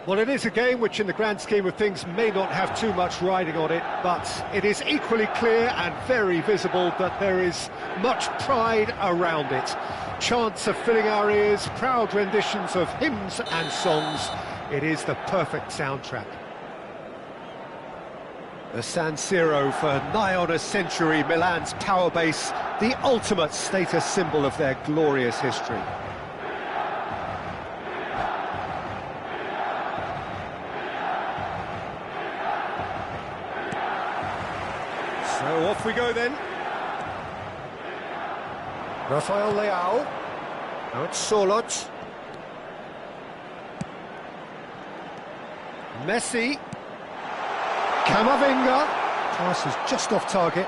Well, it is a game which in the grand scheme of things may not have too much riding on it, but it is equally clear and very visible that there is much pride around it. Chants are filling our ears, proud renditions of hymns and songs. It is the perfect soundtrack. The San Siro for nigh on a century, Milan's power base, the ultimate status symbol of their glorious history. So off we go then. Rafael Leao. Now it's Solot. Messi. Camavinga. Pass is just off target.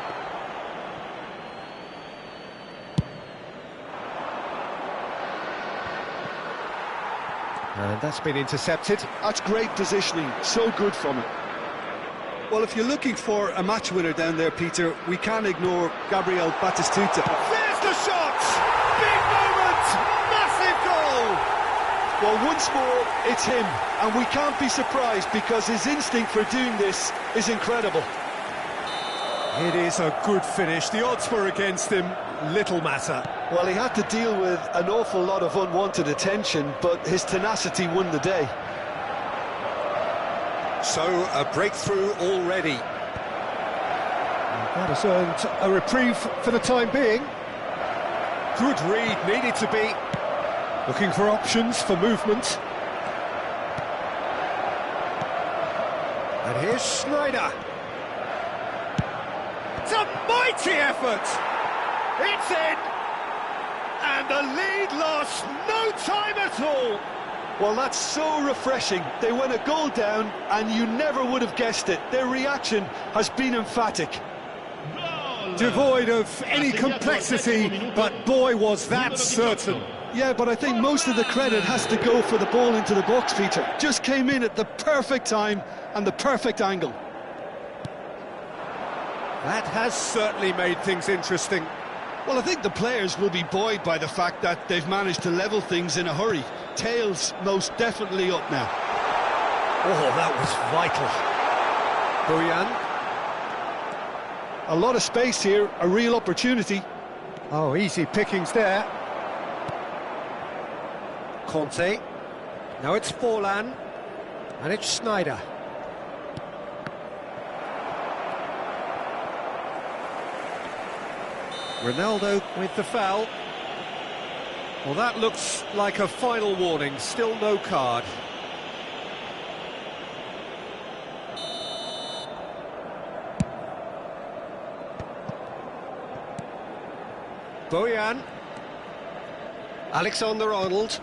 And that's been intercepted. That's great positioning, so good from him. Well, if you're looking for a match winner down there, Peter, we can't ignore Gabriel Batistuta. There's the shot! Big moment! Massive goal! Well, once more, it's him, and we can't be surprised because his instinct for doing this is incredible. It is a good finish. The odds were against him. Little matter. Well, he had to deal with an awful lot of unwanted attention, but his tenacity won the day. So, a breakthrough already. That has earned a reprieve for the time being. Good read, needed to be. Looking for options for movement. And here's Schneider. It's a mighty effort! It's in! And the lead lost no time at all! Well, that's so refreshing. They went a goal down, and you never would have guessed it. Their reaction has been emphatic. Devoid of any complexity, but boy, was that certain. Yeah, but I think most of the credit has to go for the ball into the box, Peter. Just came in at the perfect time and the perfect angle. That has certainly made things interesting. Well, I think the players will be buoyed by the fact that they've managed to level things in a hurry. Tails most definitely up now. Oh, that was vital. Bojan. A lot of space here, a real opportunity. Oh, easy pickings there. Conte. Now it's Forlan. And it's Schneider. Ronaldo with the foul. Well, that looks like a final warning. Still no card. Bojan. Alexander-Arnold.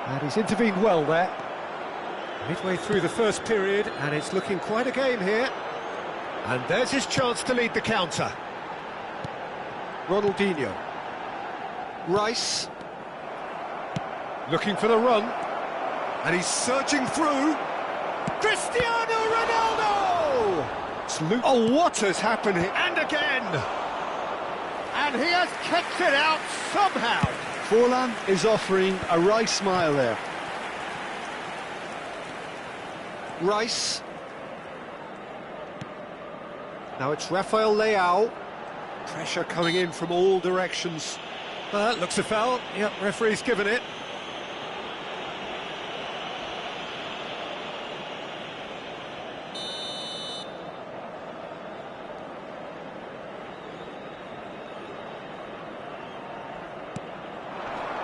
And he's intervened well there. Midway through the first period, and it's looking quite a game here. And there's his chance to lead the counter. Ronaldinho. Rice. Looking for the run. And he's searching through. Cristiano Ronaldo! Oh, what has happened here? And again! And he has kept it out somehow. Forlan is offering a wry smile there. Rice. Now it's Rafael Leao. Pressure coming in from all directions. Looks a foul. Yep, referee's given it.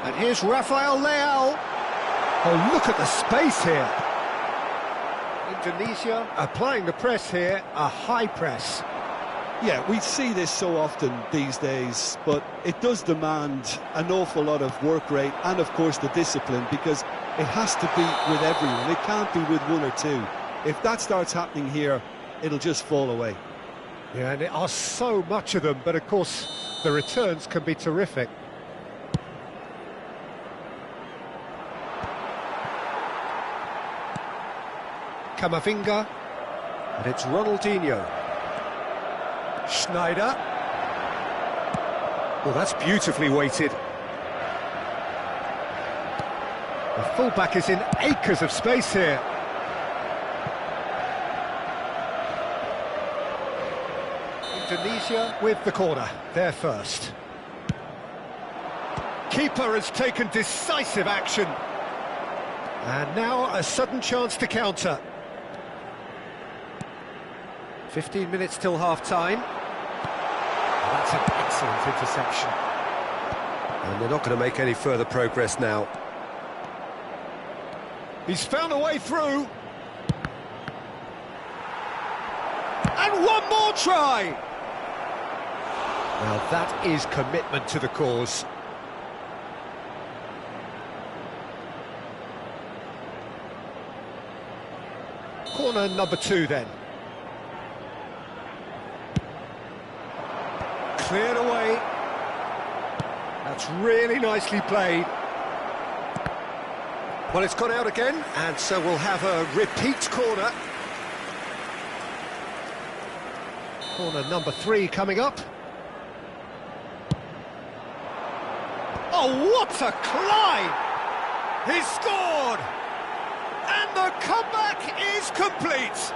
And here's Rafael Leao. Oh, look at the space here. Indonesia applying the press here, a high press. Yeah, we see this so often these days, but it does demand an awful lot of work rate and, of course, the discipline, because it has to be with everyone. It can't be with one or two. If that starts happening here, it'll just fall away. Yeah, and there are so much of them, but, of course, the returns can be terrific. Camavinga, and it's Ronaldinho. Schneider. Well, that's beautifully weighted. The fullback is in acres of space here. Indonesia with the corner, there first. Keeper has taken decisive action. And now a sudden chance to counter. 15 minutes till half-time. That's an excellent interception. And they're not going to make any further progress now. He's found a way through. And one more try! Now that is commitment to the cause. Corner number 2 then. Cleared away. That's really nicely played. Well, it's gone out again, and so we'll have a repeat corner. Corner number 3 coming up. Oh, what a climb! He's scored! And the comeback is complete!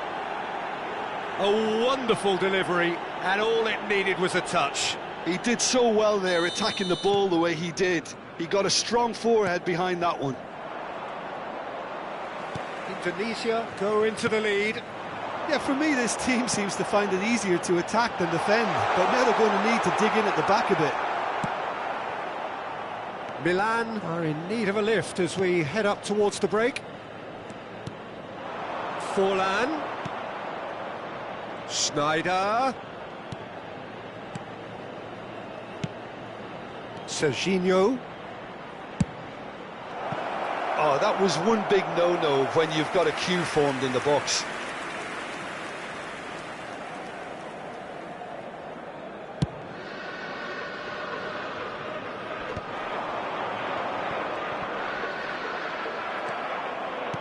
A wonderful delivery, and all it needed was a touch. He did so well there, attacking the ball the way he did. He got a strong forehead behind that one. Indonesia go into the lead. Yeah, for me, this team seems to find it easier to attack than defend, but now they're going to need to dig in at the back a bit. Milan are in need of a lift as we head up towards the break. Forlan. Schneider. Serginho. Oh, that was one big no-no when you've got a queue formed in the box.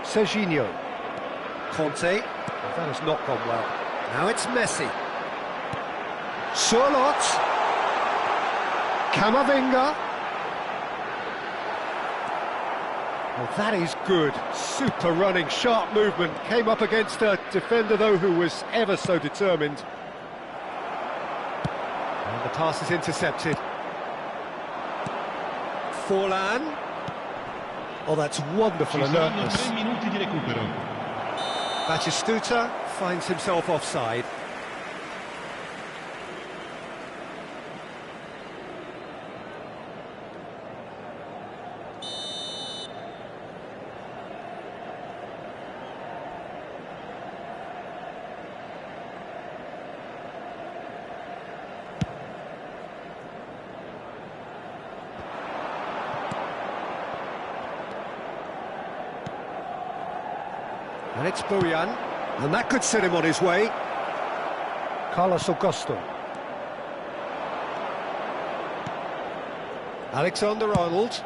Serginho. Conte. Well, that has not gone well. Now it's Messi. Surlot. Camavinga. Well, that is good. Super running, sharp movement. Came up against a defender, though, who was ever so determined. And the pass is intercepted. Forlan. Oh, that's wonderful alertness. Batistuta finds himself offside. And it's Bojan, and that could set him on his way. Carlos Augusto. Alexander-Arnold.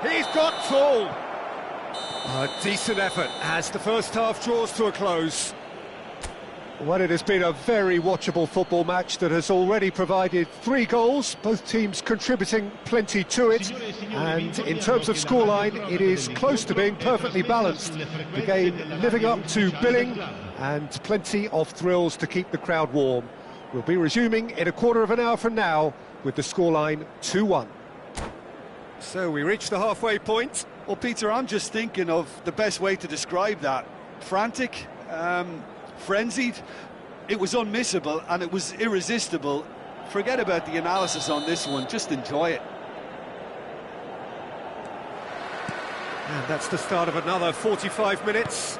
He's got tall. A decent effort as the first half draws to a close. Well, it has been a very watchable football match that has already provided 3 goals, both teams contributing plenty to it. And in terms of scoreline, it is close to being perfectly balanced. The game living up to billing and plenty of thrills to keep the crowd warm. We'll be resuming in a quarter of an hour from now with the scoreline 2-1. So we reach the halfway point. Well, Peter, I'm just thinking of the best way to describe that. Frantic, frenzied. It was unmissable and it was irresistible. Forget about the analysis on this one, just enjoy it. And that's the start of another 45 minutes.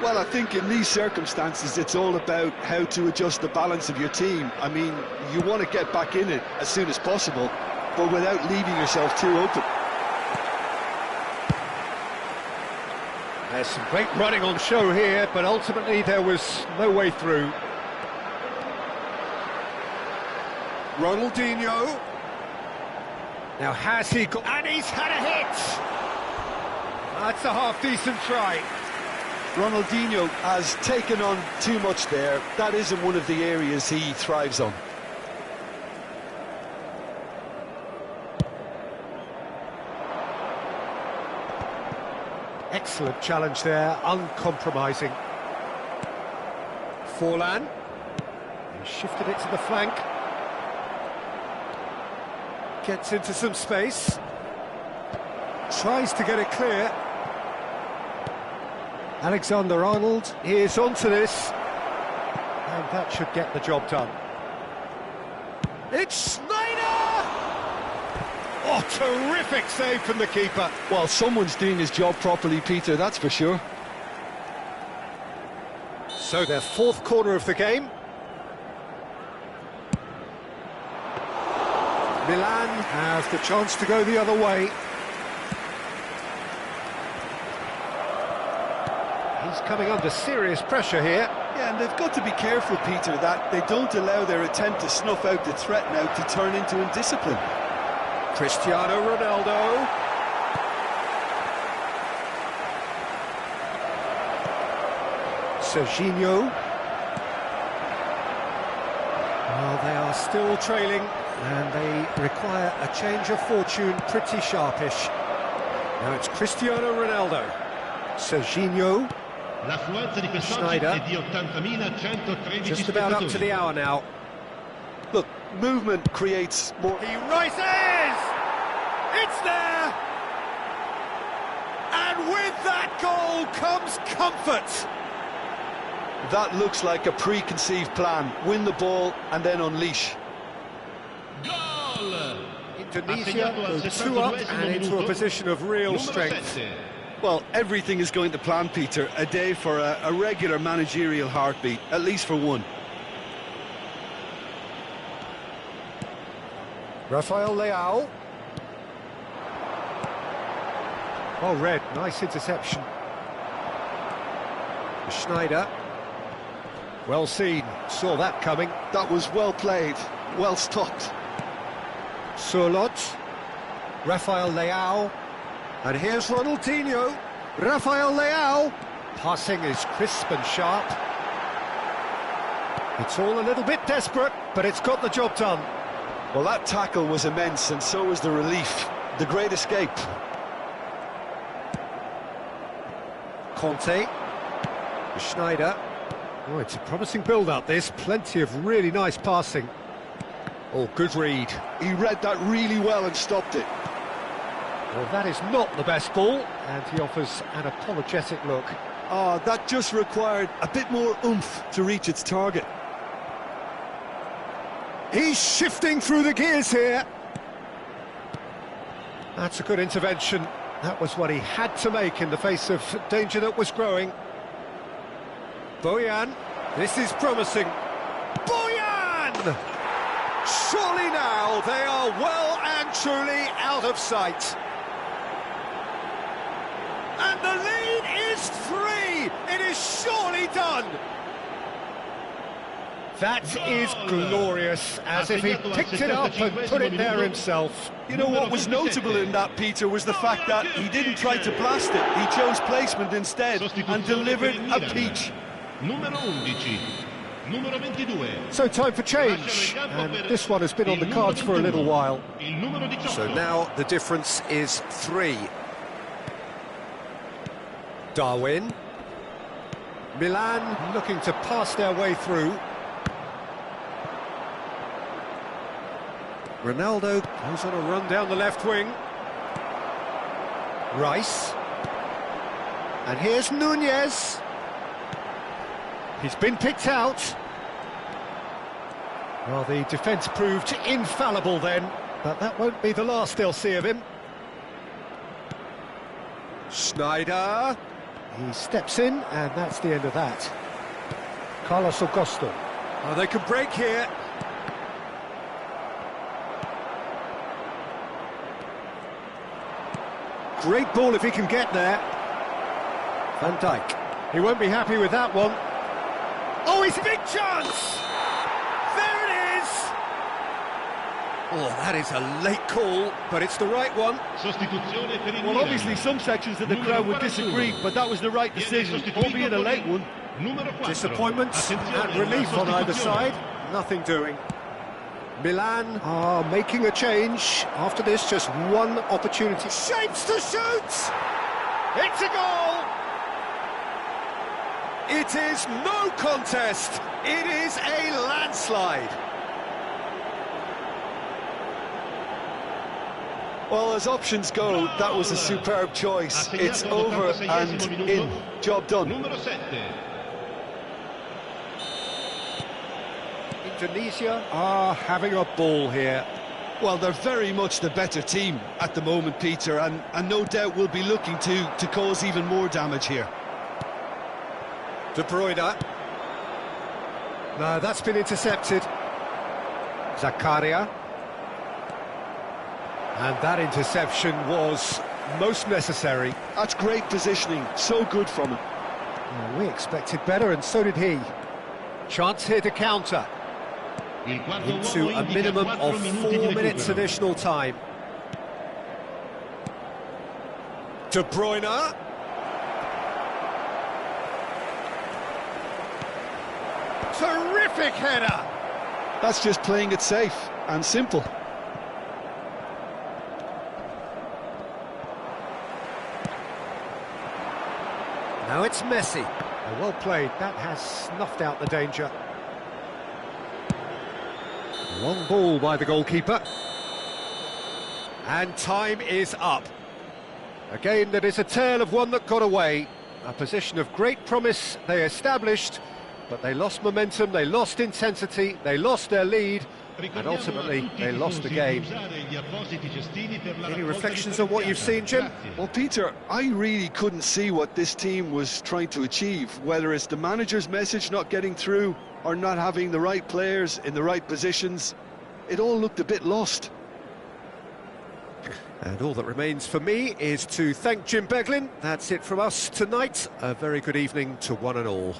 Well, I think in these circumstances it's all about how to adjust the balance of your team. I mean, you want to get back in it as soon as possible, but without leaving yourself too open. There's some great running on show here, but ultimately there was no way through. Ronaldinho. Now has he got... And he's had a hit! That's a half-decent try. Ronaldinho has taken on too much there. That isn't one of the areas he thrives on. Excellent challenge there, uncompromising. Forlan. He shifted it to the flank. Gets into some space. Tries to get it clear. Alexander-Arnold is onto this. And that should get the job done. It's Schneider! Oh, terrific save from the keeper. Well, someone's doing his job properly, Peter, that's for sure. So their fourth corner of the game. Milan has the chance to go the other way. He's coming under serious pressure here. Yeah, and they've got to be careful, Peter, that they don't allow their attempt to snuff out the threat now to turn into indiscipline. Cristiano Ronaldo. Serginho. Well, they are still trailing, and they require a change of fortune pretty sharpish. Now it's Cristiano Ronaldo. Serginho. Schneider. Just about up to the hour now. Look, movement creates more... He rises! It's there! And with that goal comes comfort! That looks like a preconceived plan. Win the ball and then unleash. Goal! Indonesia go 2 up and into a position of real strength. Well, everything is going to plan, Peter. A day for a regular managerial heartbeat, at least for one. Rafael Leao. Oh, Red, nice interception. Schneider. Well seen, saw that coming. That was well played, well stopped. Surlot. Rafael Leao. And here's Ronaldinho. Rafael Leao. Passing is crisp and sharp. It's all a little bit desperate, but it's got the job done. Well, that tackle was immense, and so was the relief. The great escape. Conte. Schneider. Oh, it's a promising build-up, this. Plenty of really nice passing. Oh, good read. He read that really well and stopped it. Well, that is not the best ball, and he offers an apologetic look. Oh, that just required a bit more oomph to reach its target. He's shifting through the gears here. That's a good intervention. That was what he had to make in the face of danger that was growing. Bojan, this is promising. Bojan! Surely now they are well and truly out of sight. And the lead is 3! It is surely done! That is glorious, as if he picked it up and put it there himself. You know what was notable in that, Peter, was the fact that he didn't try to blast it. He chose placement instead and delivered a peach. Numero 11. Numero 22. So time for change, and this one has been on the cards for a little while. So now the difference is 3. Darwin. Milan looking to pass their way through. Ronaldo goes on a run down the left wing. Rice. And here's Nunez. He's been picked out. Well, the defence proved infallible then, but that won't be the last they'll see of him. Schneider. He steps in, and that's the end of that. Carlos Augusto. Oh, they can break here. Great ball if he can get there. Van Dijk. He won't be happy with that one. Oh, it's a big chance! There it is! Oh, that is a late call, but it's the right one. Well, obviously some sections of the crowd would disagree, but that was the right decision, albeit a late one. Disappointment and relief on either side. Nothing doing. Milan are making a change. After this, just one opportunity. Shapes to shoot! It's a goal! It is no contest. It is a landslide. Well, as options go, that was a superb choice. It's over and in. Job done. Numero 7. Indonesia are having a ball here. Well, they're very much the better team at the moment, Peter, and no doubt will be looking to cause even more damage here. De Bruyne. No, that's been intercepted. Zakaria. And that interception was most necessary. That's great positioning, so good from him. Well, we expected better, and so did he. Chance here to counter. Into a minimum of 4 minutes additional time. De Bruyne. Terrific header! That's just playing it safe and simple. Now it's Messi. Well played, that has snuffed out the danger. Long ball by the goalkeeper. And time is up. Again, that is a tale of one that got away. A position of great promise they established, but they lost momentum, they lost intensity, they lost their lead, and ultimately they lost the game. Any reflections on what you've seen, Jim? Well, Peter, I really couldn't see what this team was trying to achieve, whether it's the manager's message not getting through or not having the right players in the right positions. It all looked a bit lost. And all that remains for me is to thank Jim Beglin. That's it from us tonight. A very good evening to one and all.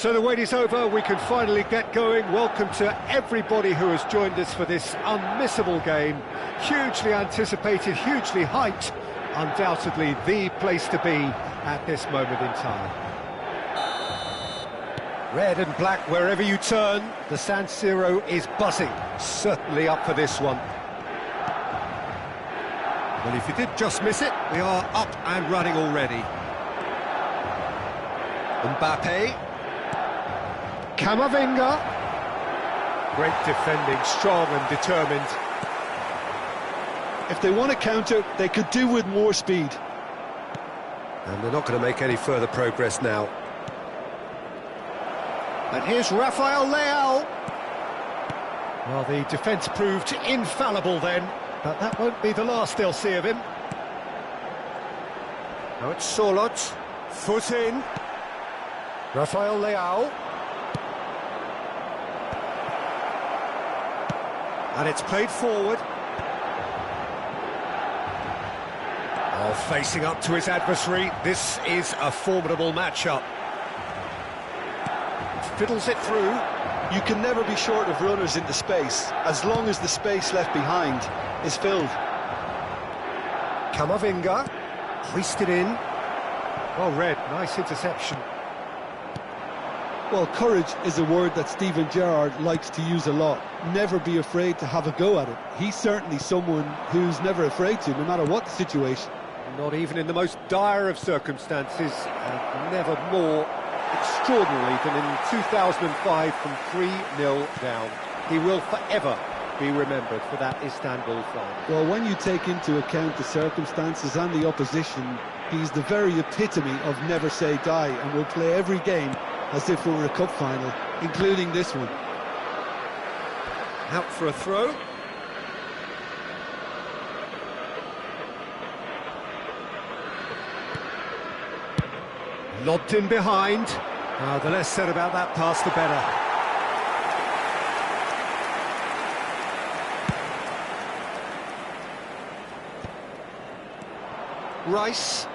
So the wait is over, we can finally get going. Welcome to everybody who has joined us for this unmissable game. Hugely anticipated, hugely hyped. Undoubtedly the place to be at this moment in time. Red and black wherever you turn, the San Siro is buzzing. Certainly up for this one. Well, if you did just miss it, we are up and running already. Mbappe. Camavinga. Great defending, strong and determined. If they want to counter, they could do with more speed. And they're not going to make any further progress now. And here's Rafael Leao. Well, the defence proved infallible then, but that won't be the last they'll see of him. Now it's Solot, foot in. Rafael Leao. And it's played forward. Oh, facing up to his adversary, this is a formidable matchup. Fiddles it through. You can never be short of runners into space, as long as the space left behind is filled. Camavinga, hoisted in. Well read, nice interception. Well, courage is a word that Steven Gerrard likes to use a lot. Never be afraid to have a go at it. He's certainly someone who's never afraid to, no matter what the situation. Not even in the most dire of circumstances, and never more extraordinarily than in 2005 from 3-0 down. He will forever be remembered for that Istanbul final. Well, when you take into account the circumstances and the opposition, he's the very epitome of never say die, and will play every game as if it were a cup final, including this one. Out for a throw. Lobbed in behind. The less said about that pass, the better. Rice.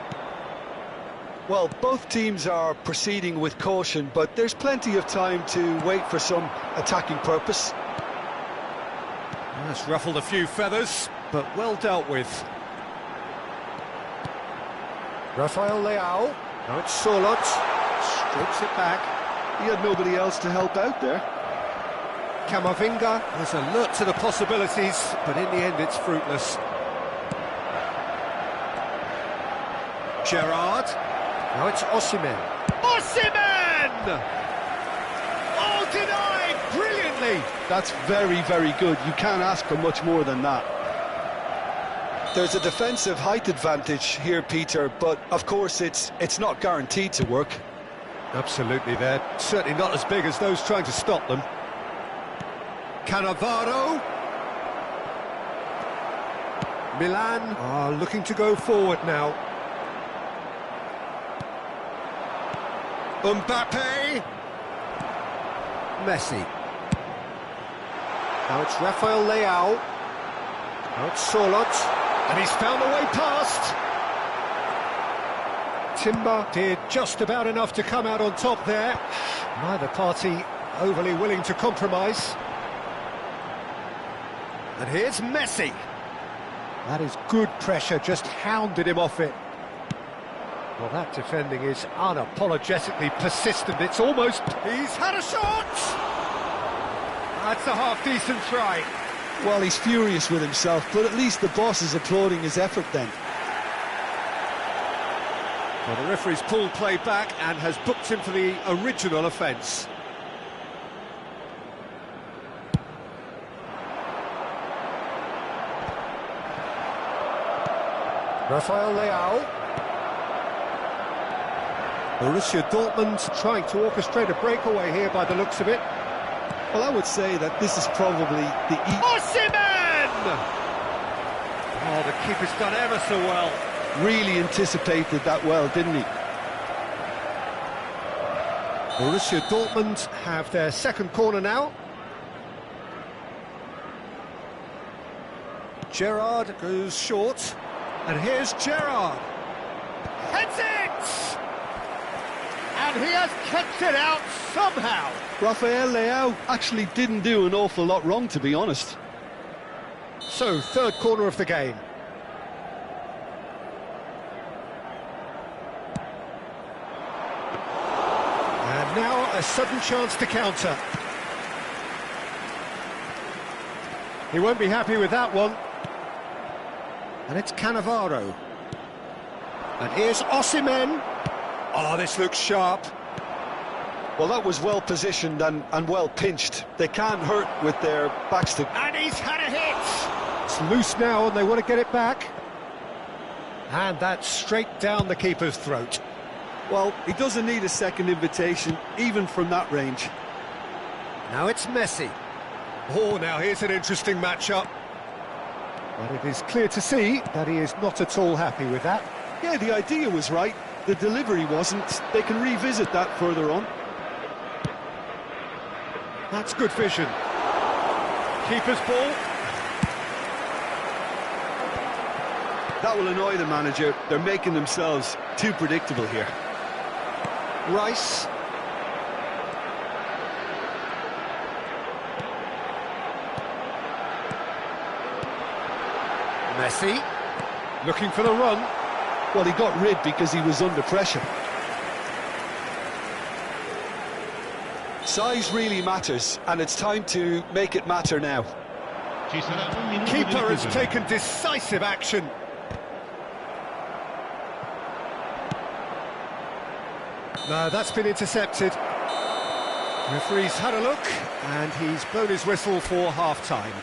Well, both teams are proceeding with caution, but there's plenty of time to wait for some attacking purpose. That's ruffled a few feathers, but well dealt with. Rafael Leao. Now it's Solot. Strokes it back. He had nobody else to help out there. Camavinga was alert to the possibilities, but in the end it's fruitless. Gerrard. Now it's Osimhen. Osimhen! Oh, denied brilliantly! That's very, very good. You can't ask for much more than that. There's a defensive height advantage here, Peter, but of course it's not guaranteed to work. Absolutely, they're certainly not as big as those trying to stop them. Cannavaro. Milan are looking to go forward now. Mbappe. Messi. Now it's Rafael Leao. Now it's Solot. And he's found a way past. Timber did just about enough to come out on top there. Neither party overly willing to compromise. And here's Messi. That is good pressure, just hounded him off it. Well, that defending is unapologetically persistent. It's almost... He's had a shot! That's a half-decent try. Well, he's furious with himself, but at least the boss is applauding his effort then. Well, the referee's pulled play back and has booked him for the original offence. Rafael Leao. Borussia Dortmund trying to orchestrate a breakaway here by the looks of it. Well, I would say that this is probably the... Osimhen! Oh, the keeper's done ever so well. Really anticipated that well, didn't he? Borussia Dortmund have their second corner now. Gerrard goes short. And here's Gerrard. Heads it! And he has kept it out somehow. Rafael Leao actually didn't do an awful lot wrong, to be honest. So, third corner of the game. And now a sudden chance to counter. He won't be happy with that one. And it's Cannavaro. And here's Osimhen. Oh, this looks sharp. Well, that was well positioned and well pinched. They can't hurt with their backs to... And he's had a hit! It's loose now and they want to get it back. And that's straight down the keeper's throat. Well, he doesn't need a second invitation, even from that range. Now it's Messi. Oh, now here's an interesting matchup. But it is clear to see that he is not at all happy with that. Yeah, the idea was right. The delivery wasn't. They can revisit that further on. That's good vision. Keeper's ball. That will annoy the manager. They're making themselves too predictable here. Rice. Messi. Looking for the run. Well, he got rid because he was under pressure. Size really matters, and it's time to make it matter now. Keeper has taken decisive action. No, that's been intercepted. Referee's had a look, and he's blown his whistle for half-time.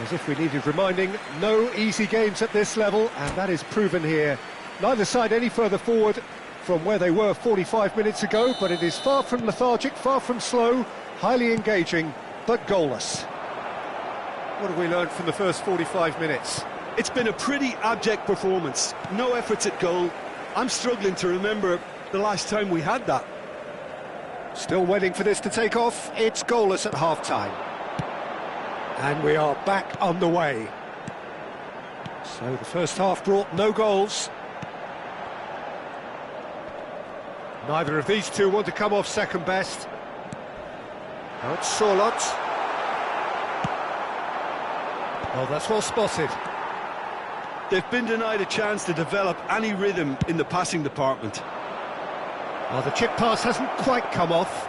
As if we needed reminding, no easy games at this level, and that is proven here. Neither side any further forward from where they were 45 minutes ago, but it is far from lethargic, far from slow, highly engaging, but goalless. What have we learned from the first 45 minutes? It's been a pretty abject performance. No efforts at goal. I'm struggling to remember the last time we had that. Still waiting for this to take off. It's goalless at half-time. And we are back on the way. So the first half brought no goals. Neither of these two want to come off second best. Now it's Sorlot. Oh, that's well spotted. They've been denied a chance to develop any rhythm in the passing department. Oh, the chip pass hasn't quite come off.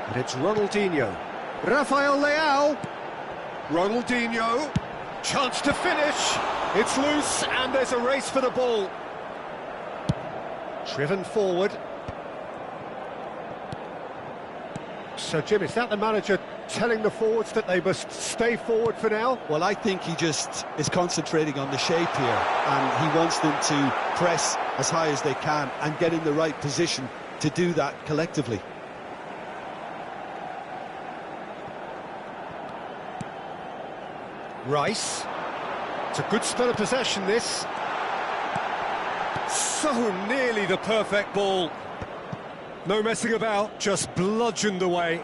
And it's Ronaldinho. Rafael Leao. Ronaldinho. Chance to finish. It's loose and there's a race for the ball. Driven forward. So, Jim, is that the manager telling the forwards that they must stay forward for now? Well, I think he just is concentrating on the shape here, and he wants them to press as high as they can and get in the right position to do that collectively. Rice. It's a good spell of possession, this. So nearly the perfect ball. No messing about, just bludgeoned away.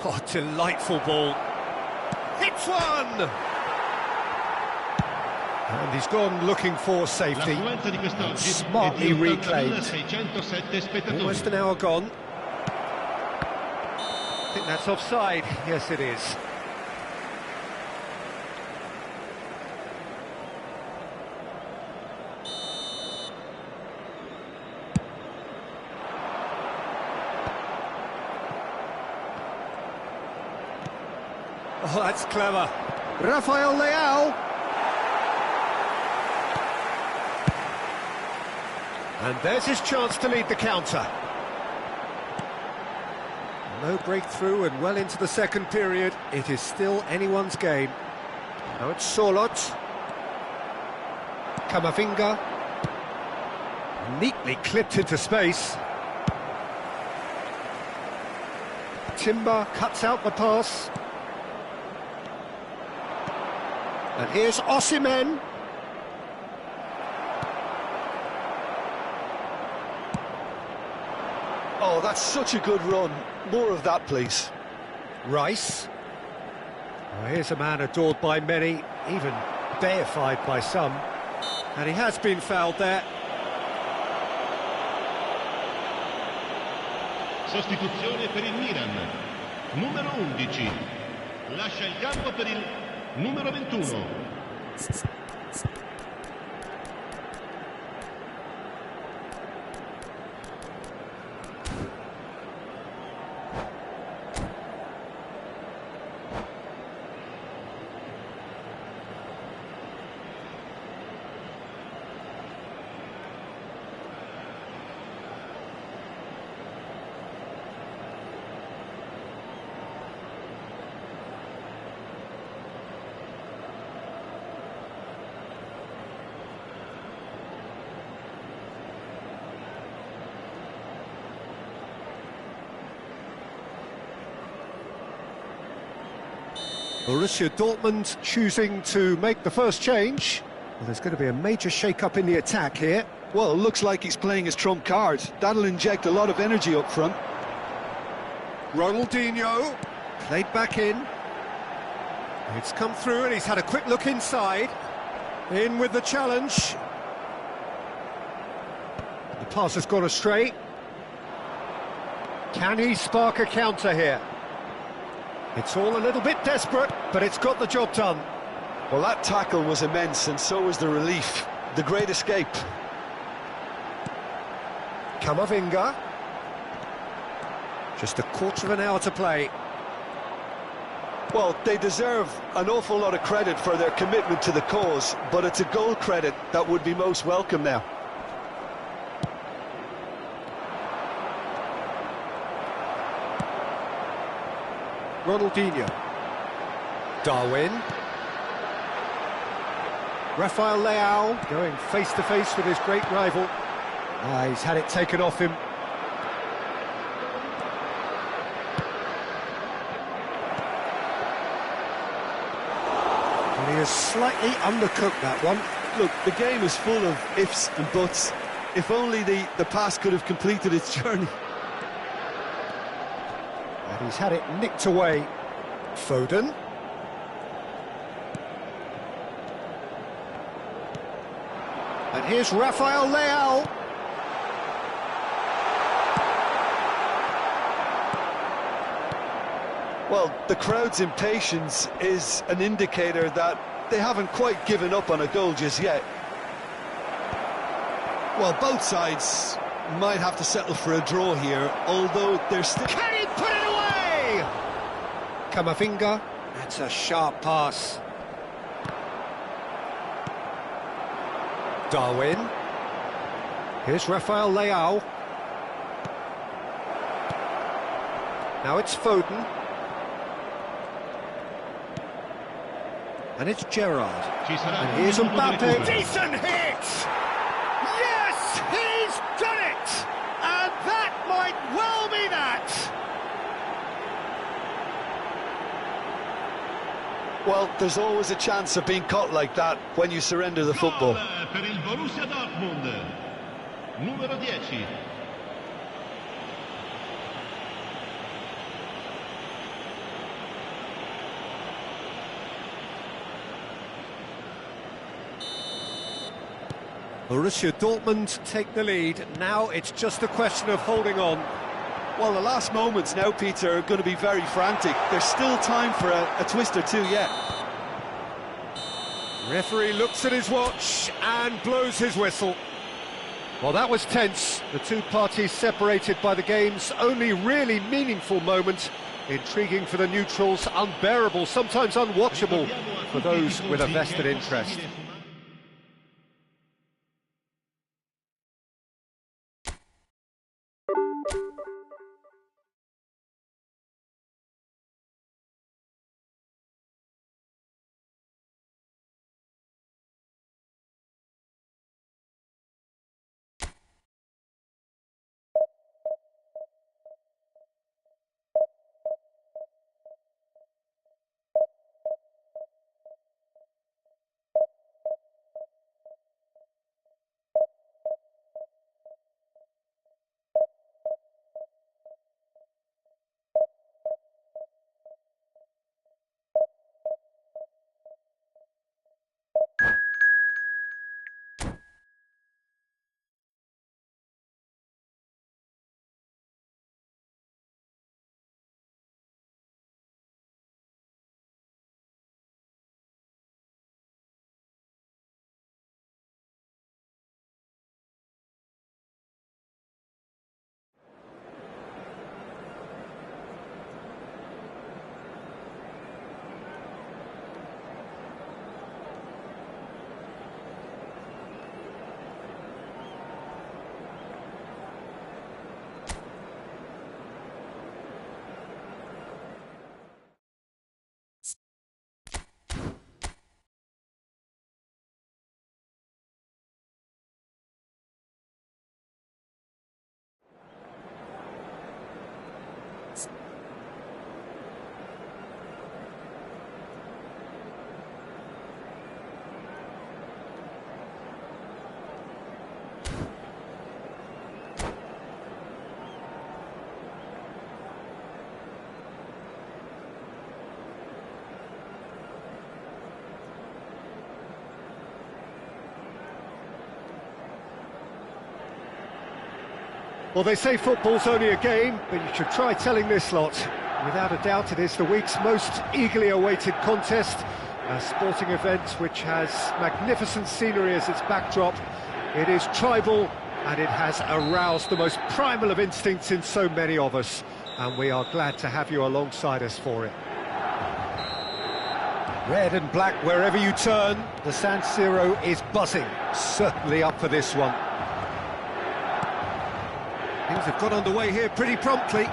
Oh, delightful ball. Hits one! And he's gone looking for safety. Smartly reclaimed. Almost an hour gone. I think that's offside. Yes, it is. Oh, that's clever. Rafael Leao. And there's his chance to lead the counter. No breakthrough and well into the second period. It is still anyone's game. Now it's Sorlot. Camavinga. Neatly clipped into space. Timber cuts out the pass. And here's Osimhen. Oh, that's such a good run. More of that, please. Rice. Well, here's a man adored by many, even deified by some. And he has been fouled there. Sostituzione per il Milan. Numero 11. Lascia il campo per il numero 21. Borussia Dortmund choosing to make the first change. Well, there's going to be a major shake-up in the attack here. Well, it looks like he's playing his trump card. That'll inject a lot of energy up front. Ronaldinho, played back in. It's come through and he's had a quick look inside. In with the challenge. The pass has gone astray. Can he spark a counter here? It's all a little bit desperate, but it's got the job done. Well, that tackle was immense, and so was the relief. The great escape. Camavinga. Just a quarter of an hour to play. Well, they deserve an awful lot of credit for their commitment to the cause, but it's a goal credit that would be most welcome now. Ronaldinho. Darwin. Rafael Leao going face-to-face with his great rival. He's had it taken off him. And he has slightly undercooked that one. Look, the game is full of ifs and buts. If only the pass could have completed its journey. And he's had it nicked away. Foden. And here's Rafael Leao. Well, the crowd's impatience is an indicator that they haven't quite given up on a goal just yet. Well, both sides might have to settle for a draw here, although they're still... Can he put it away? Camavinga. That's a sharp pass. Darwin. Here's Rafael Leao. Now it's Foden. And it's Gerrard. And here's Mbappe. Decent hit! Yes, he's done it! And that might well be that! Well, there's always a chance of being caught like that when you surrender the football. Per il Borussia Dortmund. Numero 10. Borussia Dortmund take the lead. Now it's just a question of holding on. Well, the last moments now, Peter, are going to be very frantic. There's still time for a twist or two yet. Referee looks at his watch and blows his whistle. Well, that was tense. The two parties separated by the game's only really meaningful moment. Intriguing for the neutrals, unbearable, sometimes unwatchable for those with a vested interest. Well, they say football's only a game, but you should try telling this lot. Without a doubt, it is the week's most eagerly awaited contest, a sporting event which has magnificent scenery as its backdrop. It is tribal, and it has aroused the most primal of instincts in so many of us, and we are glad to have you alongside us for it. Red and black wherever you turn, the San Siro is buzzing, certainly up for this one. Things have got underway here pretty promptly.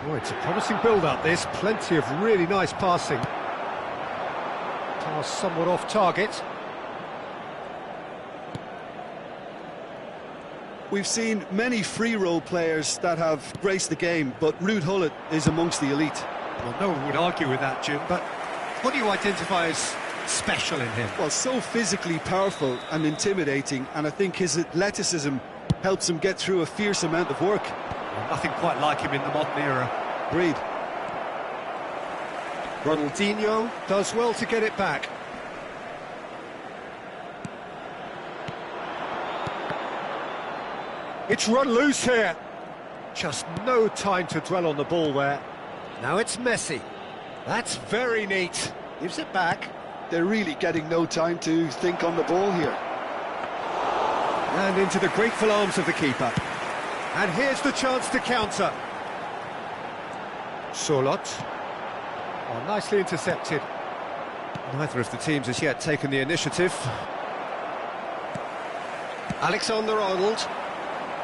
Oh, it's a promising build-up, this. Plenty of really nice passing. Pass somewhat off target. We've seen many free role players that have graced the game, but Ruud Gullit is amongst the elite. Well, no one would argue with that, Jim, but what do you identify as special in him? Well, so physically powerful and intimidating, and I think his athleticism helps him get through a fierce amount of work. Well, nothing quite like him in the modern era. Agreed. Ronaldinho does well to get it back. It's run loose here. Just no time to dwell on the ball there. Now it's Messi. That's very neat. Gives it back. They're really getting no time to think on the ball here. And into the grateful arms of the keeper. And here's the chance to counter. Solot. Oh, nicely intercepted. Neither of the teams has yet taken the initiative. Alexander-Arnold.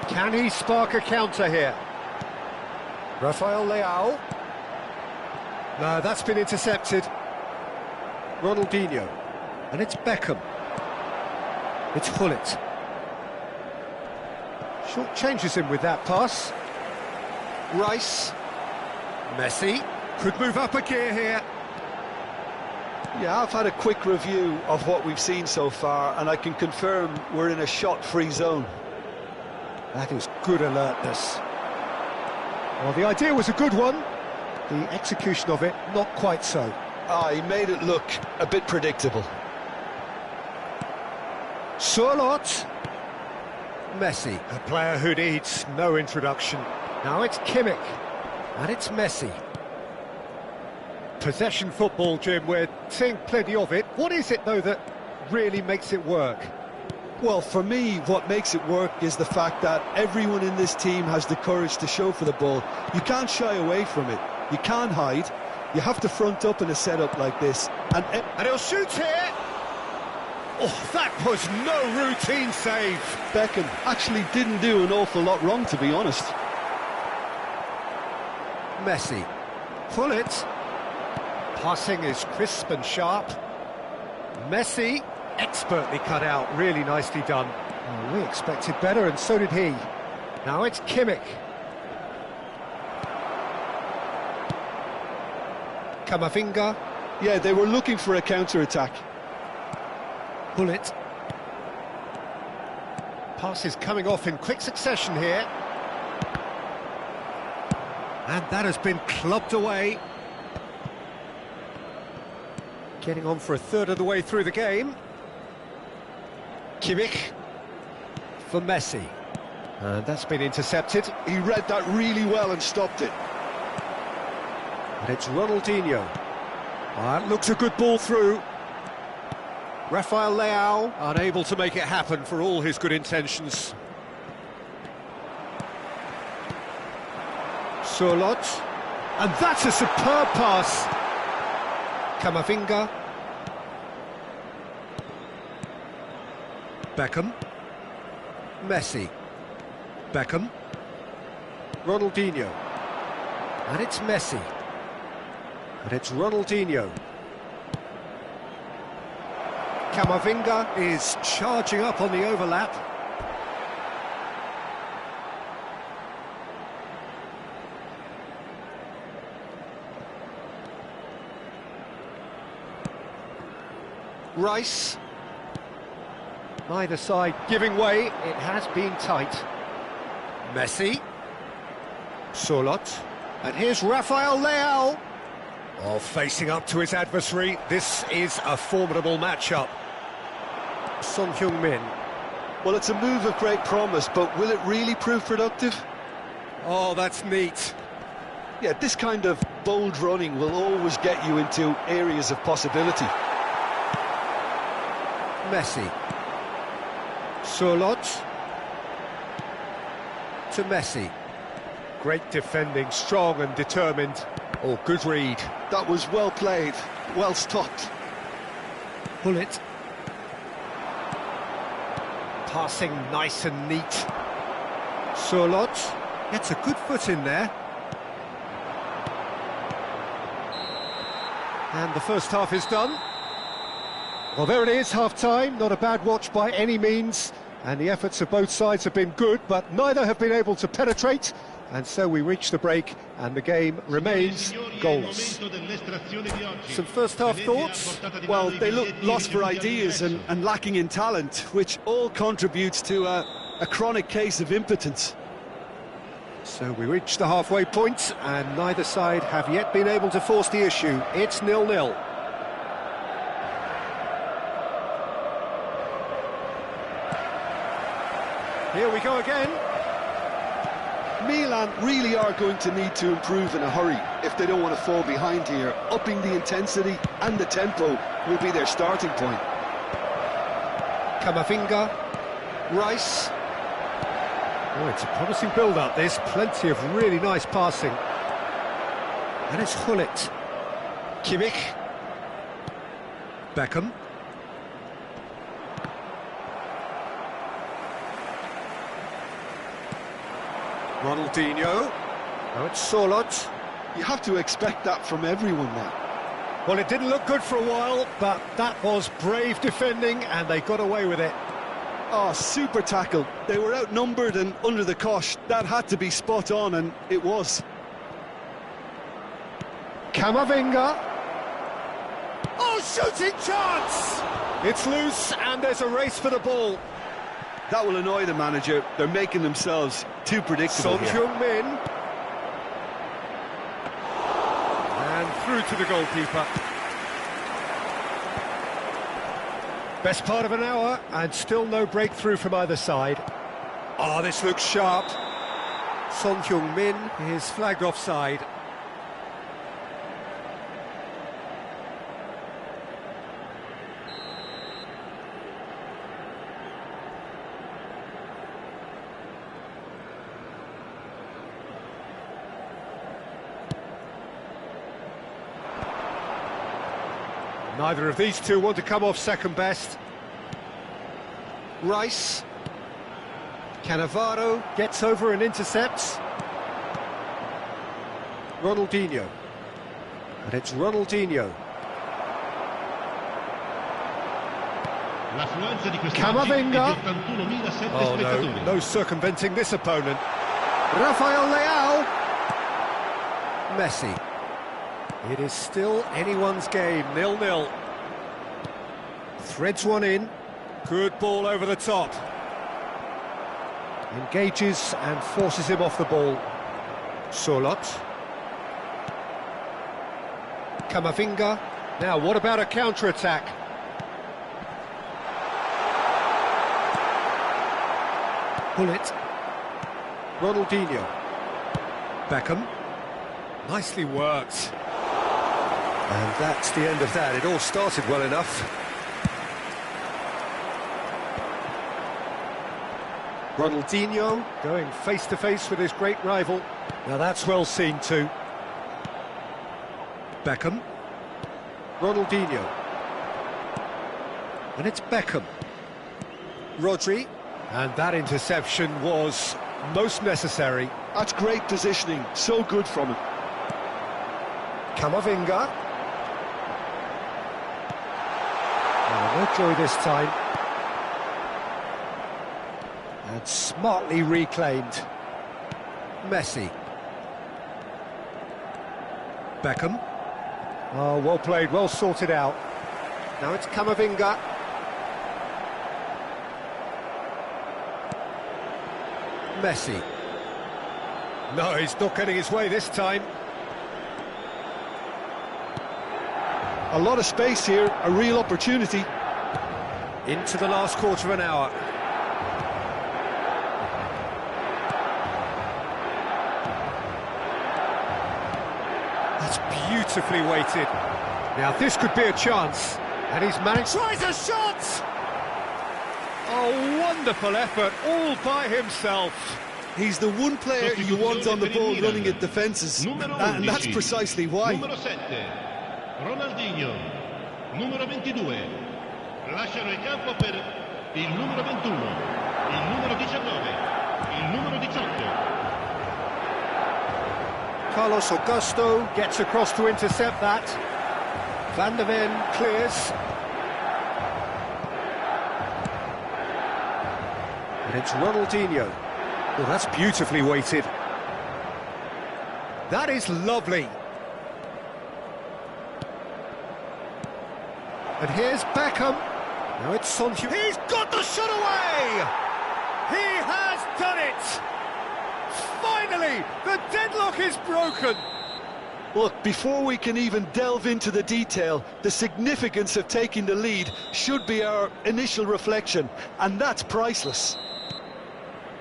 Can he spark a counter here? Rafael Leao. No, that's been intercepted. Ronaldinho. And it's Beckham. It's Gullit. Short changes him with that pass. Rice. Messi. Could move up a gear here. Yeah, I've had a quick review of what we've seen so far, and I can confirm we're in a shot-free zone. That is good alertness. Well, the idea was a good one. The execution of it, not quite so. He made it look a bit predictable. Solot. Messi, a player who needs no introduction. Now it's Kimmich, and it's Messi. Possession football, Jim, we're seeing plenty of it. What is it, though, that really makes it work? Well, for me, what makes it work is the fact that everyone in this team has the courage to show for the ball. You can't shy away from it. You can't hide. You have to front up in a setup like this. And he'll shoot here! Oh, that was no routine save. Beckham actually didn't do an awful lot wrong, to be honest. Messi. Pull it. Passing is crisp and sharp. Messi, expertly cut out, really nicely done. Oh, we expected better, and so did he. Now it's Kimmich. Camavinga. Yeah, they were looking for a counter-attack. Gullit. Passes coming off in quick succession here. And that has been clubbed away. Getting on for a third of the way through the game. Kimmich for Messi. And that's been intercepted. He read that really well and stopped it. And it's Ronaldinho. That looks a good ball through. Rafael Leao unable to make it happen for all his good intentions. Solot. And that's a superb pass. Camavinga. Beckham. Messi. Beckham. Ronaldinho. And it's Messi. And it's Ronaldinho. Camavinga is charging up on the overlap. Rice. Neither side giving way. It has been tight. Messi. Solot. And here's Rafael Leao. Oh, facing up to his adversary. This is a formidable matchup. Son Heung-min. Well, it's a move of great promise, but will it really prove productive? Oh, that's neat. Yeah, this kind of bold running will always get you into areas of possibility. Messi. Surlot. To Messi. Great defending, strong and determined. Oh, good read. That was well played, well stopped. Bullet. Passing nice and neat. Surlot gets a good foot in there. And the first half is done. Well, there it is, half-time. Not a bad watch by any means. And the efforts of both sides have been good, but neither have been able to penetrate. And so we reach the break, and the game remains goals. Some first-half thoughts? Well, they look lost for ideas and lacking in talent, which all contributes to a chronic case of impotence. So we reach the halfway point, and neither side have yet been able to force the issue. It's 0-0. Here we go again. Milan really are going to need to improve in a hurry if they don't want to fall behind here. Upping the intensity and the tempo will be their starting point. Camavinga. Rice. Oh, it's a promising build-up, this. Plenty of really nice passing. And it's Gullit. Kimmich. Beckham. Ronaldinho. Now it's Surlot. You have to expect that from everyone now. Well, it didn't look good for a while, but that was brave defending, and they got away with it. Oh, super tackle. They were outnumbered and under the cosh. That had to be spot on, and it was. Camavinga. Oh, shooting chance! It's loose, and there's a race for the ball. That will annoy the manager. They're making themselves too predictable Son here. Heung-min. And through to the goalkeeper. Best part of an hour, and still no breakthrough from either side. Oh, this looks sharp. Son Heung-min is flagged offside. Neither of these two want to come off second best. Rice. Cannavaro gets over and intercepts. Ronaldinho. And it's Ronaldinho. Camavinga. Oh no, no circumventing this opponent. Rafael Leao. Messi. It is still anyone's game, 0-0. Threads one in. Good ball over the top. Engages and forces him off the ball. Surlot. Camavinga. Now, what about a counter-attack? Gullit. Ronaldinho. Beckham. Nicely worked. And that's the end of that. It all started well enough. Ronaldinho going face-to-face with his great rival. Now that's well seen too. Beckham. Ronaldinho. And it's Beckham. Rodri. And that interception was most necessary. That's great positioning, so good from him. Camavinga. Oh, no joy this time. And smartly reclaimed. Messi. Beckham. Oh, well played, well sorted out. Now it's Camavinga. Messi. No, he's not getting his way this time. A lot of space here, a real opportunity. Into the last quarter of an hour. beautifully weighted. Now this could be a chance, and he's managed... Tries a shot! Oh, wonderful effort, all by himself. He's the one player you want on the ball running at defences, and that's precisely why. Numero 7, Ronaldinho. Numero 22. Lasciano il campo per il numero 21, il numero 19, il numero 18. Carlos Augusto gets across to intercept that. Van der Ven clears. And it's Ronaldinho. Well, that's beautifully weighted. That is lovely. And here's Beckham. Now it's Son Heung. He's got the shot away! He has done it! Finally, the deadlock is broken. Look, before we can even delve into the detail, the significance of taking the lead should be our initial reflection, and that's priceless.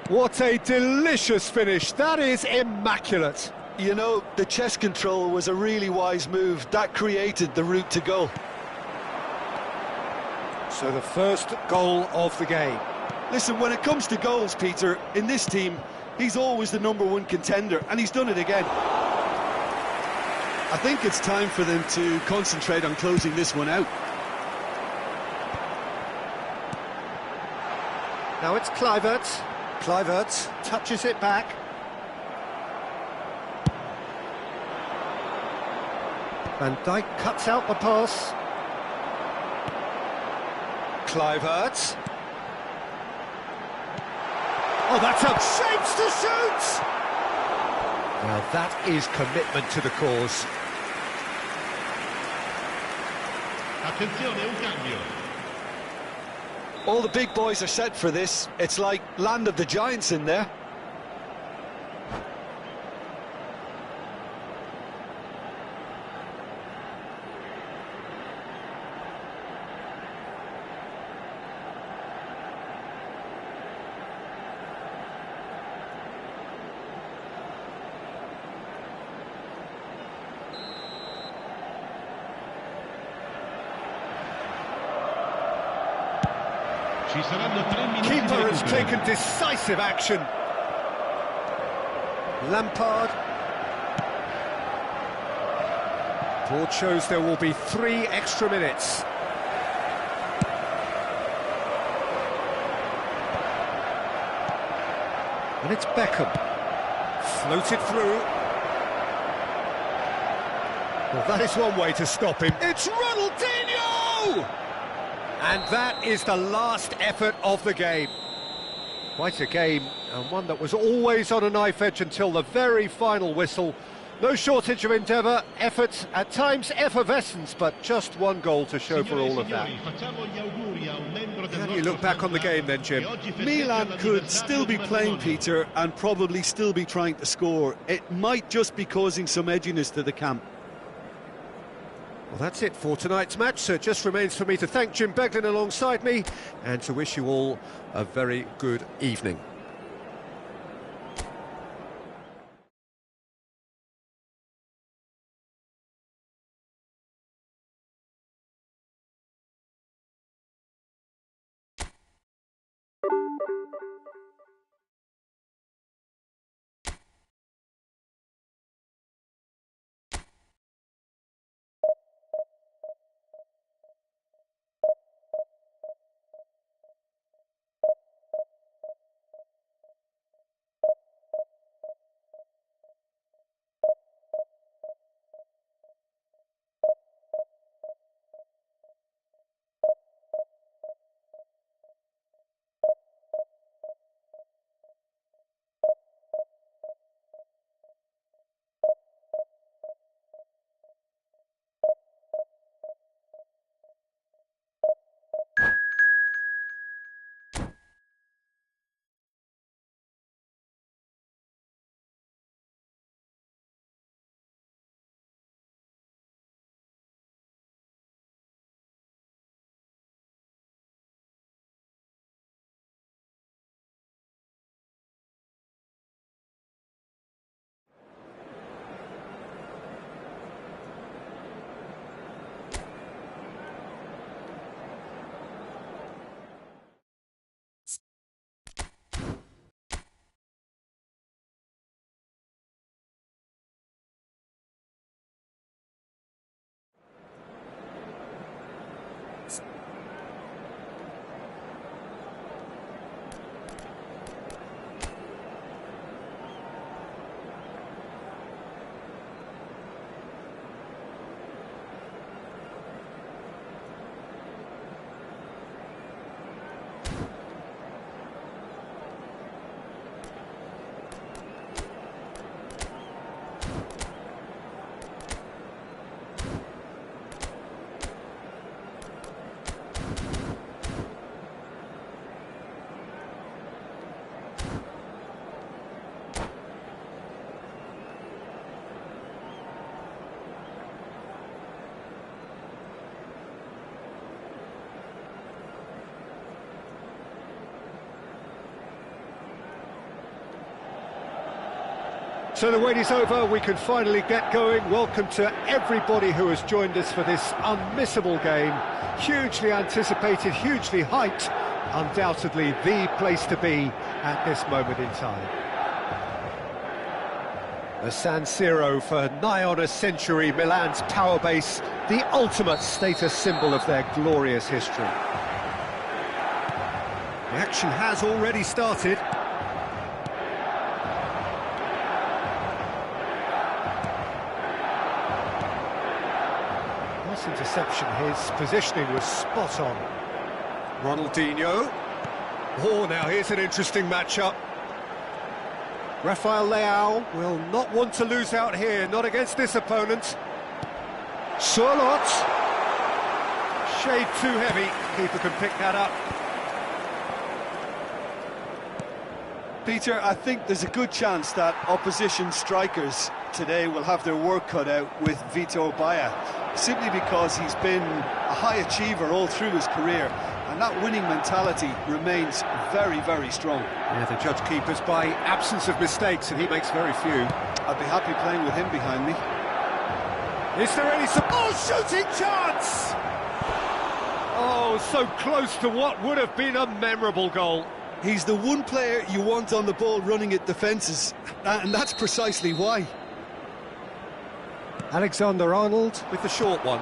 What a delicious finish. That is immaculate. You know, the chest control was a really wise move. That created the route to goal. So the first goal of the game. Listen, when it comes to goals, Peter, in this team, he's always the #1 contender, and he's done it again. I think it's time for them to concentrate on closing this one out. Now it's Kluivert. Kluivert touches it back. Van Dijk cuts out the pass. Kluivert. Oh, that's up. Shapes to shoot! Now that is commitment to the cause. Attenzione, un cambio. All the big boys are set for this. It's like land of the giants in there. Ci saranno 3 minuti di Keeper has recupero. taken decisive action. Lampard. Board shows there will be 3 extra minutes. And it's Beckham. Floated through. Well, that is one way to stop him. It's Ronaldinho! And that is the last effort of the game. Quite a game, and one that was always on a knife edge until the very final whistle. No shortage of endeavour, effort, at times effervescence, but just one goal to show for all of that. How do you look back on the game then, Jim? Milan could still be playing, Peter, and probably still be trying to score. It might just be causing some edginess to the camp. Well, that's it for tonight's match, so it just remains for me to thank Jim Beglin alongside me and to wish you all a very good evening. So the wait is over, we can finally get going. Welcome to everybody who has joined us for this unmissable game. Hugely anticipated, hugely hyped, undoubtedly the place to be at this moment in time. The San Siro for nigh on a century, Milan's power base, the ultimate status symbol of their glorious history. The action has already started. Nice interception, his positioning was spot on. Ronaldinho. Oh, now here's an interesting matchup. Rafael Leao will not want to lose out here, not against this opponent. Surlot. Shade too heavy, keeper can pick that up. Peter, I think there's a good chance that opposition strikers today will have their work cut out with Vitor Baia, simply because he's been a high achiever all through his career, and that winning mentality remains very, very strong. Yeah, the judge keepers by absence of mistakes, and he makes very few. I'd be happy playing with him behind me. Is there any... Oh, shooting chance! Oh, so close to what would have been a memorable goal. He's the one player you want on the ball running at defences, and that's precisely why. Alexander-Arnold with the short one.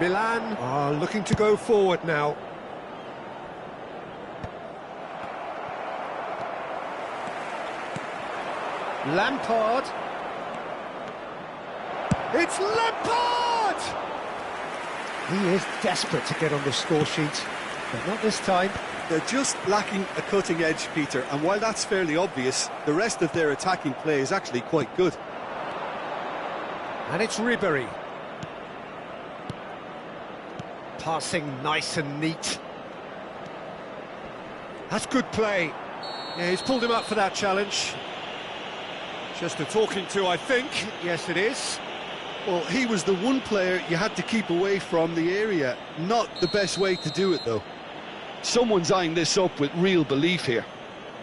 Milan are looking to go forward now. Lampard. It's Lampard! He is desperate to get on the score sheet, but not this time. They're just lacking a cutting edge, Peter, and while that's fairly obvious, the rest of their attacking play is actually quite good. And it's Ribery. Passing nice and neat. That's good play. Yeah, he's pulled him up for that challenge. Just a talking to, I think. Yes, it is. Well, he was the one player you had to keep away from the area. Not the best way to do it, though. Someone's eyeing this up with real belief here.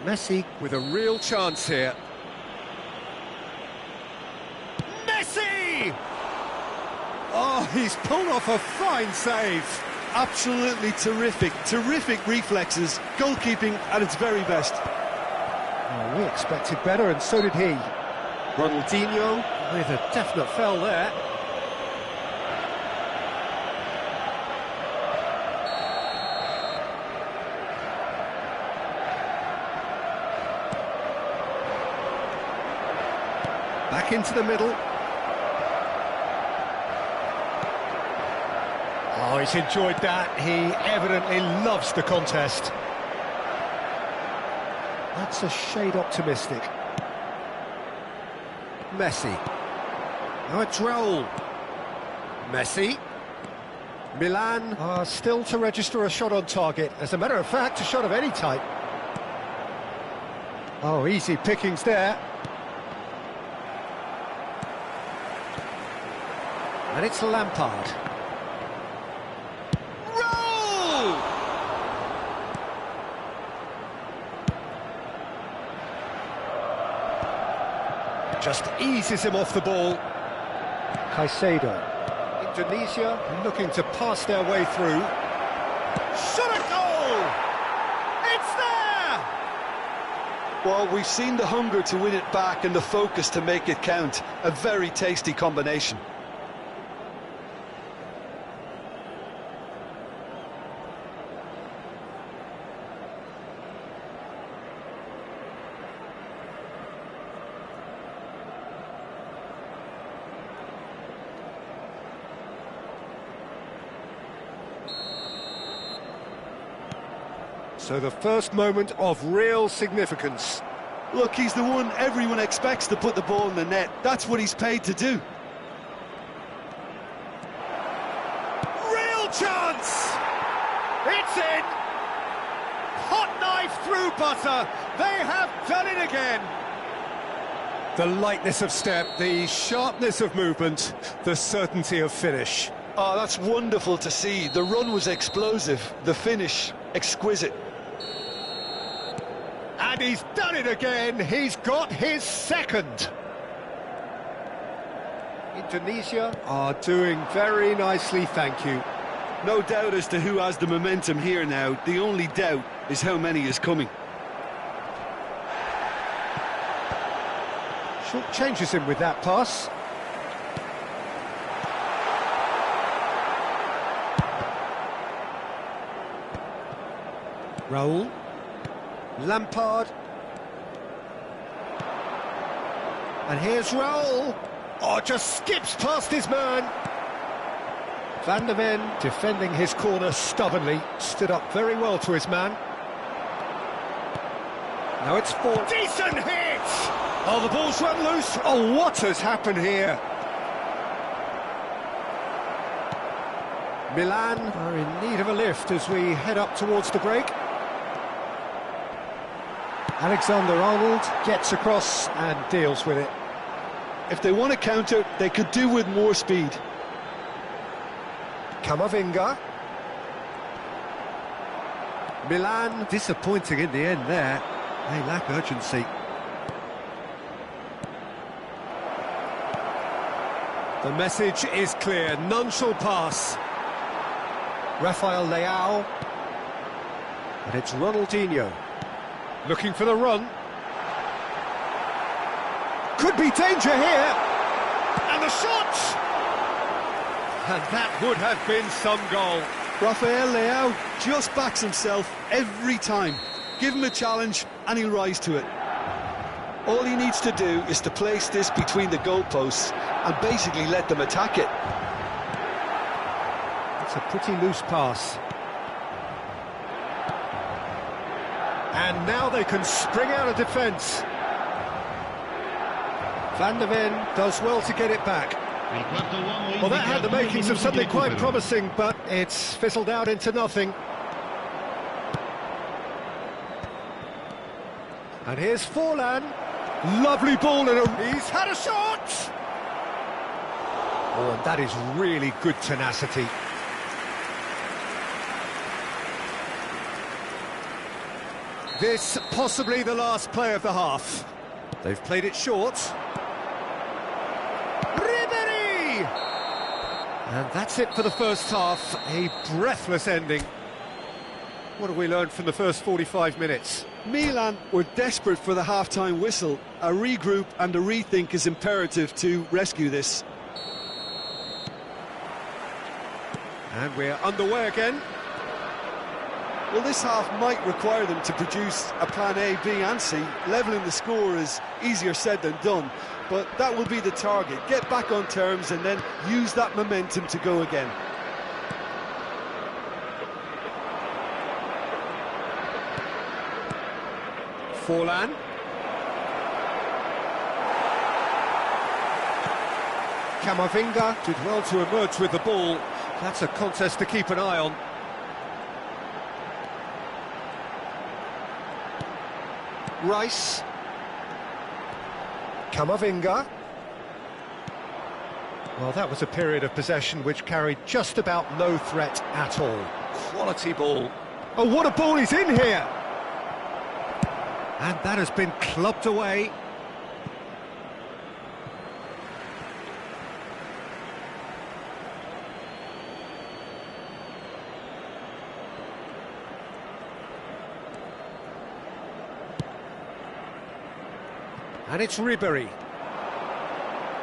Messi with a real chance here. Messi! Oh, he's pulled off a fine save. Absolutely terrific. Terrific reflexes. Goalkeeping at its very best. Oh, we expected better, and so did he. Ronaldinho with a definite foul there. Back into the middle. Oh, he's enjoyed that. He evidently loves the contest. That's a shade optimistic. Messi. Now it's Raul. Messi. Milan are still to register a shot on target. As a matter of fact, a shot of any type. Oh, easy pickings there. And it's Lampard. Roll! Just eases him off the ball. Caicedo. Indonesia looking to pass their way through. Shot a goal! It's there! Well, we've seen the hunger to win it back and the focus to make it count. A very tasty combination. So the first moment of real significance. Look, he's the one everyone expects to put the ball in the net. That's what he's paid to do. Real chance! It's in! Hot knife through butter. They have done it again. The lightness of step, the sharpness of movement, the certainty of finish. Oh, that's wonderful to see. The run was explosive, the finish exquisite. And he's done it again. He's got his second. Indonesia are doing very nicely, thank you. No doubt as to who has the momentum here now. The only doubt is how many is coming. Short changes him with that pass. Raul. Lampard. And here's Raul. Oh, just skips past his man. Van der Ven, defending his corner stubbornly, stood up very well to his man. Now it's four. Decent hit! Oh, the ball's run loose. Oh, what has happened here? Milan are in need of a lift as we head up towards the break. Alexander-Arnold gets across and deals with it. If they want to counter, they could do with more speed. Camavinga. Milan, disappointing in the end there. They lack urgency. The message is clear, none shall pass. Rafael Leao. And it's Ronaldinho. Looking for the run. Could be danger here. And the shot! And that would have been some goal. Rafael Leao just backs himself every time. Give him a challenge and he'll rise to it. All he needs to do is to place this between the goalposts and basically let them attack it. It's a pretty loose pass. And now they can spring out of defence. Van der Ven does well to get it back. Well, that had the makings of something quite promising, but it's fizzled out into nothing. And here's Forlan. Lovely ball, he's had a shot! Oh, and that is really good tenacity. This possibly the last play of the half. They've played it short. Ribery! And that's it for the first half. A breathless ending. What have we learned from the first 45 minutes? Milan were desperate for the half-time whistle. A regroup and a rethink is imperative to rescue this. And we're underway again. Well, this half might require them to produce a plan A, B and C. Levelling the score is easier said than done, but that will be the target. Get back on terms and then use that momentum to go again. Forlan. Camavinga did well to emerge with the ball. That's a contest to keep an eye on. Rice. Camavinga. Well, that was a period of possession which carried just about no threat at all. Quality ball. Oh, what a ball is in here! And that has been clubbed away. And it's Ribery.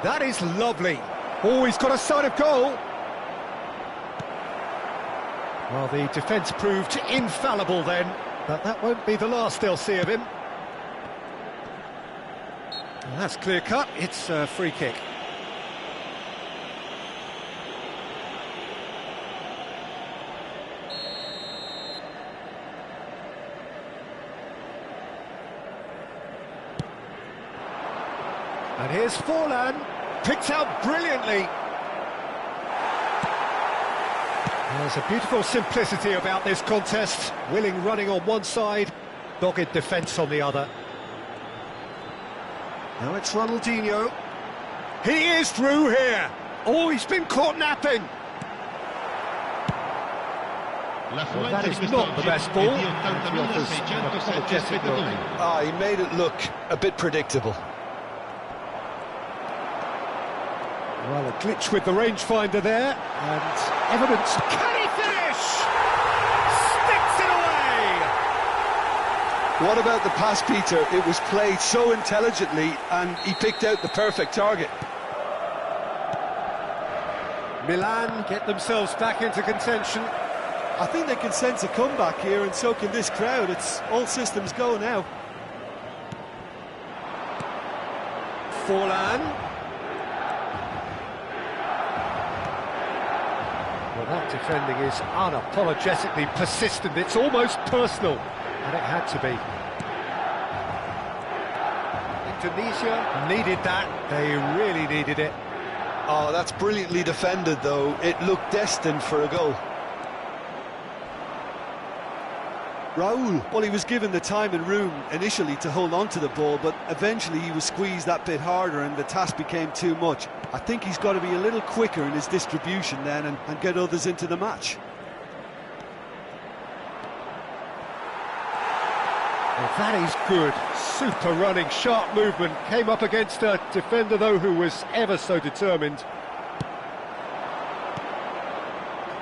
That is lovely. Oh, he's got a sight of goal. Well, the defence proved infallible then, but that won't be the last they'll see of him. And that's clear cut. It's a free kick. And here's Forlan, picked out brilliantly. There's a beautiful simplicity about this contest. Willing running on one side, dogged defence on the other. Now it's Ronaldinho. He is through here. Oh, he's been caught napping. Well, that is not the best ball. Di 80.607 spettatori. He made it look a bit predictable. Well, a glitch with the rangefinder there, and evidence. Can he finish? Sticks it away! What about the pass, Peter? It was played so intelligently, and he picked out the perfect target. Milan get themselves back into contention. I think they can sense a comeback here, and so can this crowd. It's all systems go now. Forlan. Well, that defending is unapologetically persistent. It's almost personal, and it had to be. Indonesia needed that. They really needed it. Oh, that's brilliantly defended, though. It looked destined for a goal. Raul, well, he was given the time and room initially to hold on to the ball, but eventually he was squeezed that bit harder and the task became too much. I think he's got to be a little quicker in his distribution then and get others into the match. Well, that is good. Super running, sharp movement. Came up against a defender, though, who was ever so determined.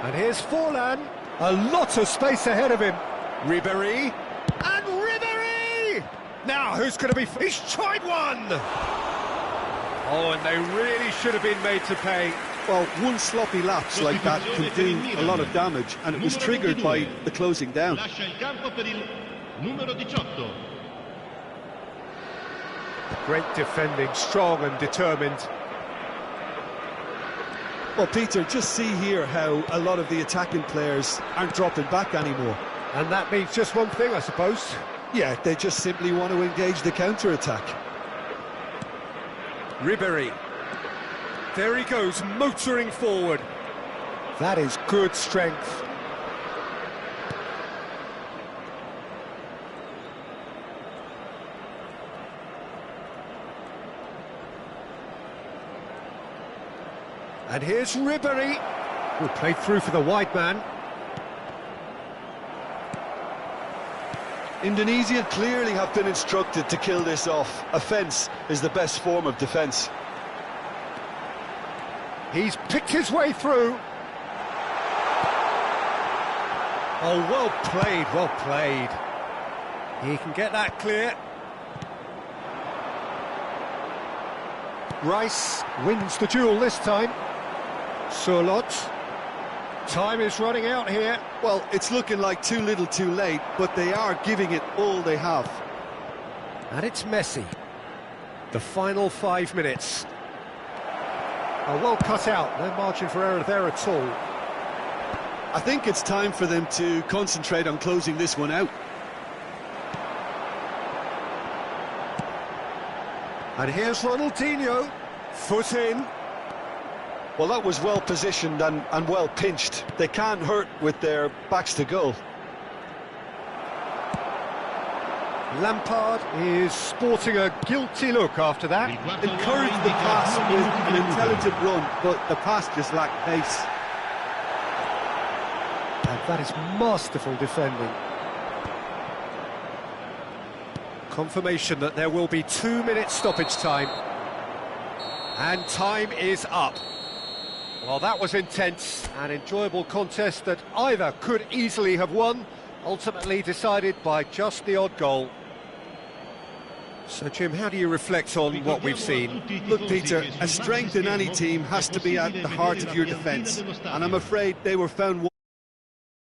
And here's Forlan. A lot of space ahead of him. Ribéry. And Ribéry! Now, who's going to be... He's tried one! Oh, and they really should have been made to pay. Well, one sloppy lapse like that can do a lot of damage, and it was triggered by the closing down. Lascia il campo per il numero 18. Great defending, strong and determined. Well, Peter, just see here how a lot of the attacking players aren't dropping back anymore. And that means just one thing, I suppose. Yeah, they just simply want to engage the counter-attack. Ribéry. There he goes, motoring forward. That is good strength. And here's Ribéry, who played through for the wide man. Indonesia clearly have been instructed to kill this off. Offence is the best form of defence. He's picked his way through. Oh, well played, well played. He can get that clear. Rice wins the duel this time. Surlot. Time is running out here. Well, it's looking like too little too late, but they are giving it all they have. And it's Messi. The final 5 minutes. Oh, well cut out. No margin for error there at all. I think it's time for them to concentrate on closing this one out. And here's Ronaldinho. Foot in. Well, that was well positioned and well pinched. They can't hurt with their backs to goal. Lampard is sporting a guilty look after that. Encouraged the pass with an intelligent run, but the pass just lacked pace. And that is masterful defending. Confirmation that there will be 2 minutes stoppage time. And time is up. Well, that was intense, an enjoyable contest that either could easily have won, ultimately decided by just the odd goal. So, Jim, how do you reflect on what we've seen? Look, Peter, a strength in any team has to be at the heart of your defence, and I'm afraid they were found